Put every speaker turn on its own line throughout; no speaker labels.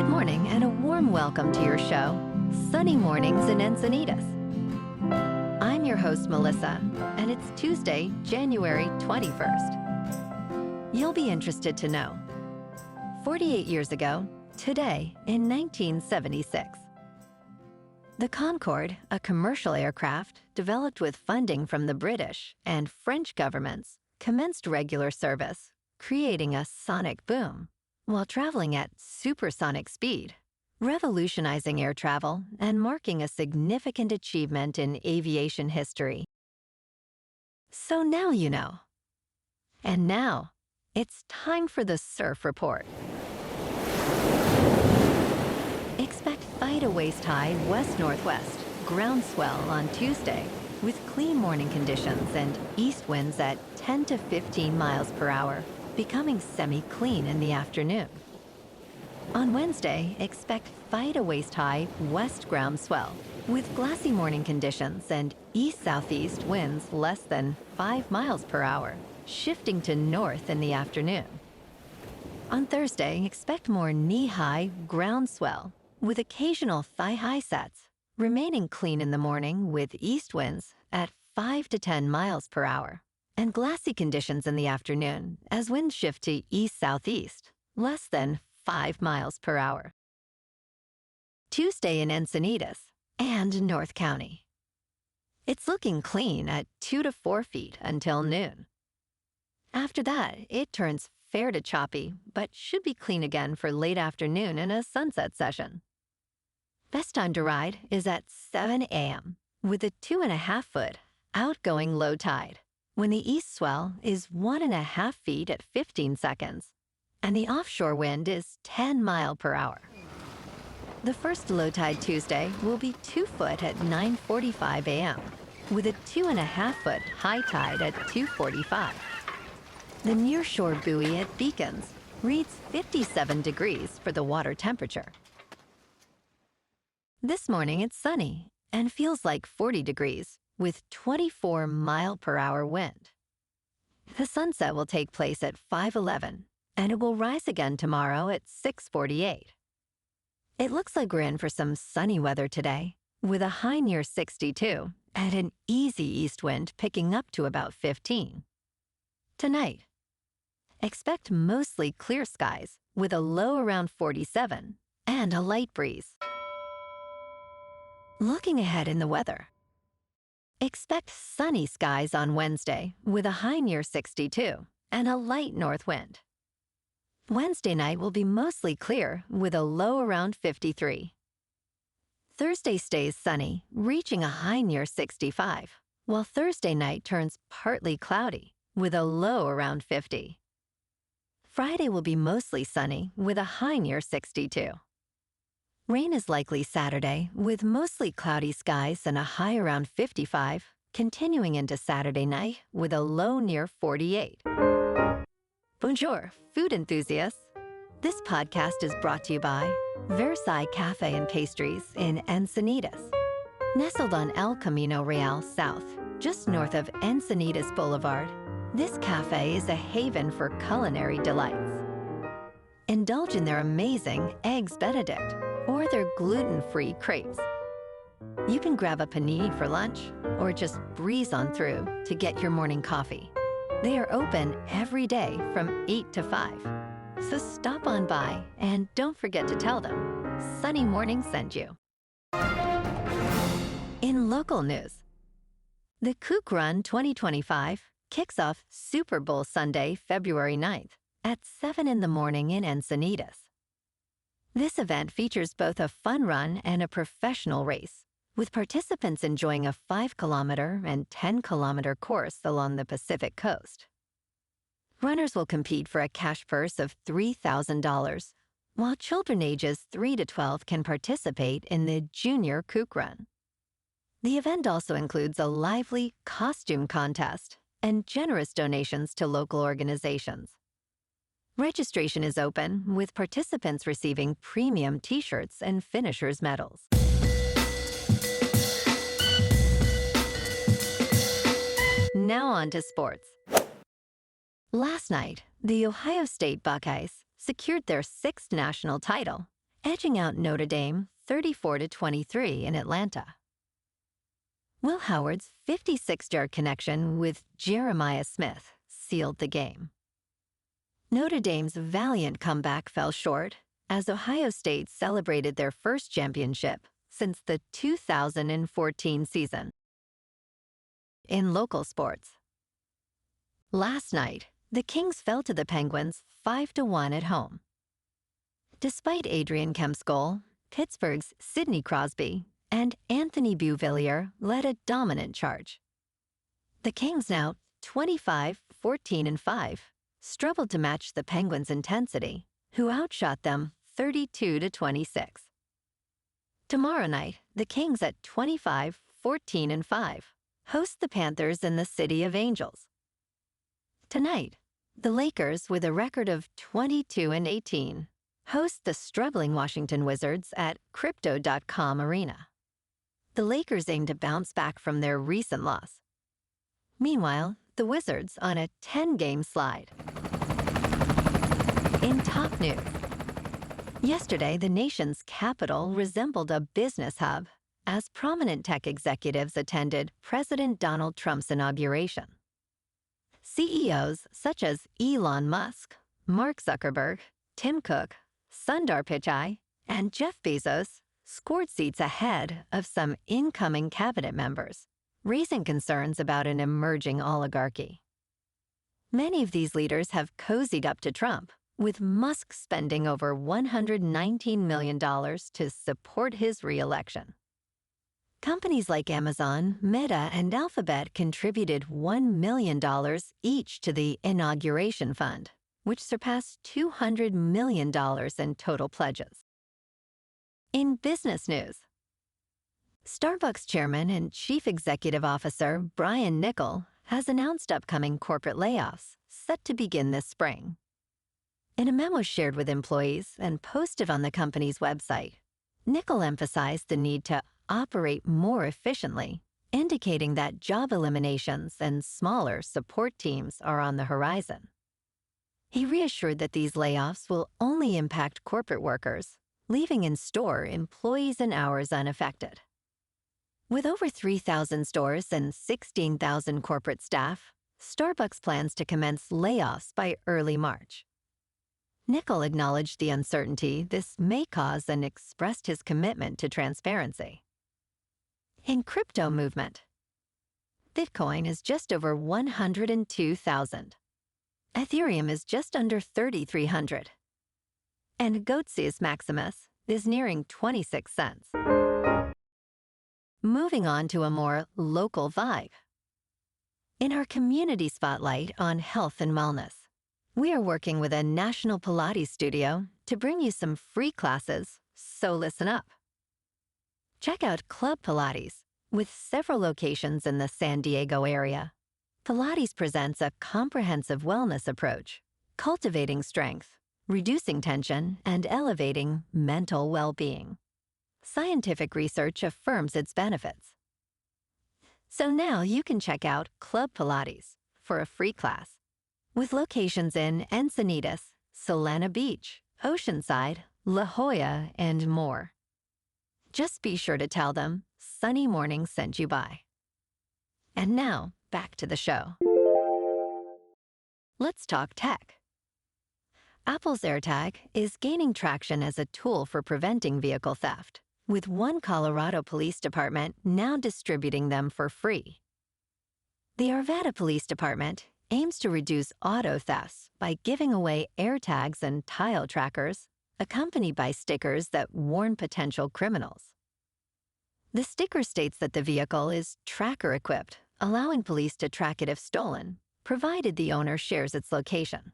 Good morning and a warm welcome to your show, Sunny Mornings in Encinitas. I'm your host, Melissa, and it's Tuesday, January 21st. You'll be interested to know, 48 years ago, today in 1976, the Concorde, a commercial aircraft developed with funding from the British and French governments, commenced regular service, creating a sonic boom while traveling at supersonic speed, revolutionizing air travel and marking a significant achievement in aviation history. So now you know. And now, it's time for the Surf Report. Expect to waist-high west-northwest ground swell on Tuesday with clean morning conditions and east winds at 10 to 15 miles per hour, becoming semi-clean in the afternoon. On Wednesday, expect to waist-high west ground swell with glassy morning conditions and east-southeast winds less than 5 miles per hour, shifting to north in the afternoon. On Thursday, expect more knee-high ground swell with occasional thigh-high sets, remaining clean in the morning with east winds at 5 to 10 miles per hour, and glassy conditions in the afternoon as winds shift to east-southeast, less than 5 miles per hour. Tuesday in Encinitas and North County. It's looking clean at 2 to 4 feet until noon. After that, it turns fair to choppy, but should be clean again for late afternoon and a sunset session. Best time to ride is at 7 a.m. with a 2.5-foot outgoing low tide, when the east swell is 1.5 feet at 15 seconds, and the offshore wind is 10 miles per hour. The first low tide Tuesday will be 2 foot at 9:45 a.m., with a 2.5-foot high tide at 2:45. The nearshore buoy at Beacons reads 57 degrees for the water temperature. This morning it's sunny and feels like 40 degrees with 24 mile per hour wind. The sunset will take place at 5:11 and it will rise again tomorrow at 6:48. It looks like we're in for some sunny weather today with a high near 62 and an easy east wind picking up to about 15. Tonight, expect mostly clear skies with a low around 47 and a light breeze. Looking ahead in the weather, expect sunny skies on Wednesday with a high near 62 and a light north wind. Wednesday night will be mostly clear with a low around 53. Thursday stays sunny, reaching a high near 65, while Thursday night turns partly cloudy with a low around 50. Friday will be mostly sunny with a high near 62. Rain is likely Saturday with mostly cloudy skies and a high around 55, continuing into Saturday night with a low near 48. Bonjour, food enthusiasts. This podcast is brought to you by Versailles Cafe and Pastries in Encinitas. Nestled on El Camino Real South, just north of Encinitas Boulevard, this cafe is a haven for culinary delights. Indulge in their amazing Eggs Benedict or their gluten-free crepes. You can grab a panini for lunch or just breeze on through to get your morning coffee. They are open every day from 8 to 5. So stop on by and don't forget to tell them Sunny Morning sent you. In local news, the Kook Run 2025 kicks off Super Bowl Sunday, February 9th at 7 in the morning in Encinitas. This event features both a fun run and a professional race, with participants enjoying a 5-kilometer and 10-kilometer course along the Pacific coast. Runners will compete for a cash purse of $3,000, while children ages 3 to 12 can participate in the Junior Kook Run. The event also includes a lively costume contest and generous donations to local organizations. Registration is open, with participants receiving premium T-shirts and finishers' medals. Now on to sports. Last night, the Ohio State Buckeyes secured their 6th national title edging out Notre Dame 34-23 in Atlanta. Will Howard's 56-yard connection with Jeremiah Smith sealed the game. Notre Dame's valiant comeback fell short as Ohio State celebrated their first championship since the 2014 season. In local sports, last night, the Kings fell to the Penguins 5-1 at home. Despite Adrian Kemp's goal, Pittsburgh's Sidney Crosby and Anthony Beauvillier led a dominant charge. The Kings, now 25-14-5, struggled to match the Penguins' intensity, who outshot them 32-26. Tomorrow night, the Kings at 25-14-5 host the Panthers in the City of Angels. Tonight, the Lakers, with a record of 22-18, host the struggling Washington Wizards at Crypto.com Arena. The Lakers aim to bounce back from their recent loss. Meanwhile, the Wizards on a 10-game slide. In top news, yesterday the nation's capital resembled a business hub as prominent tech executives attended President Donald Trump's inauguration. CEOs such as Elon Musk, Mark Zuckerberg, Tim Cook, Sundar Pichai, and Jeff Bezos scored seats ahead of some incoming cabinet members, raising concerns about an emerging oligarchy. Many of these leaders have cozied up to Trump, with Musk spending over $119 million to support his re-election. Companies like Amazon, Meta, and Alphabet contributed $1 million each to the inauguration fund, which surpassed $200 million in total pledges. In business news, Starbucks chairman and chief executive officer Brian Niccol has announced upcoming corporate layoffs set to begin this spring. In a memo shared with employees and posted on the company's website, Niccol emphasized the need to operate more efficiently, indicating that job eliminations and smaller support teams are on the horizon. He reassured that these layoffs will only impact corporate workers, leaving in-store employees and hours unaffected. With over 3,000 stores and 16,000 corporate staff, Starbucks plans to commence layoffs by early March. Niccol acknowledged the uncertainty this may cause and expressed his commitment to transparency. In crypto movement, Bitcoin is just over 102,000. Ethereum is just under 3,300. And Goatseus Maximus is nearing 26 cents. Moving on to a more local vibe. In our community spotlight on health and wellness, we are working with a national Pilates studio to bring you some free classes, so listen up. Check out Club Pilates, with several locations in the San Diego area. Pilates presents a comprehensive wellness approach, cultivating strength, reducing tension, and elevating mental well-being. Scientific research affirms its benefits. So now you can check out Club Pilates for a free class, with locations in Encinitas, Solana Beach, Oceanside, La Jolla, and more. Just be sure to tell them Sunny Morning sent you by. And now, back to the show. Let's talk tech. Apple's AirTag is gaining traction as a tool for preventing vehicle theft, with one Colorado Police Department now distributing them for free. The Arvada Police Department aims to reduce auto thefts by giving away AirTags and tile trackers, accompanied by stickers that warn potential criminals. The sticker states that the vehicle is tracker-equipped, allowing police to track it if stolen, provided the owner shares its location.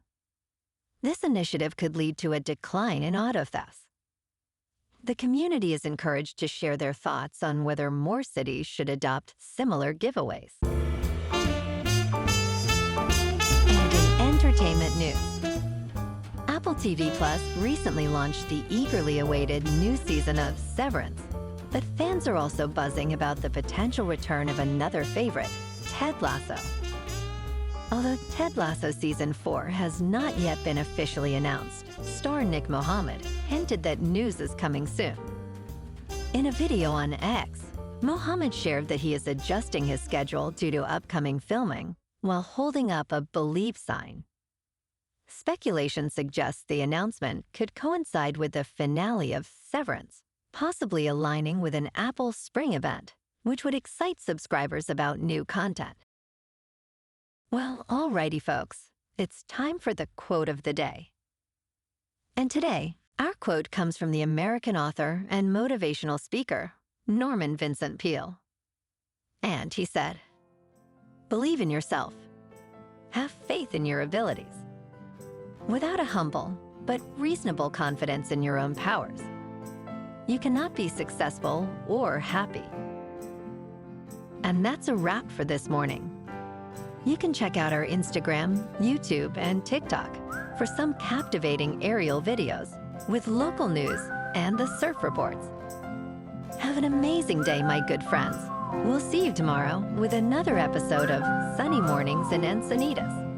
This initiative could lead to a decline in auto thefts. The community is encouraged to share their thoughts on whether more cities should adopt similar giveaways. And in entertainment news, Apple TV Plus recently launched the eagerly awaited new season of Severance, but fans are also buzzing about the potential return of another favorite, Ted Lasso. Although Ted Lasso Season 4 has not yet been officially announced, star Nick Mohammed hinted that news is coming soon. In a video on X, Mohammed shared that he is adjusting his schedule due to upcoming filming while holding up a believe sign. Speculation suggests the announcement could coincide with the finale of Severance, possibly aligning with an Apple Spring event, which would excite subscribers about new content. Well, alrighty folks, it's time for the quote of the day. And today, our quote comes from the American author and motivational speaker, Norman Vincent Peale. And he said, "Believe in yourself. Have faith in your abilities. Without a humble but reasonable confidence in your own powers, you cannot be successful or happy." And that's a wrap for this morning. You can check out our Instagram, YouTube, and TikTok for some captivating aerial videos with local news and the surf reports. Have an amazing day, my good friends. We'll see you tomorrow with another episode of Sunny Mornings in Encinitas.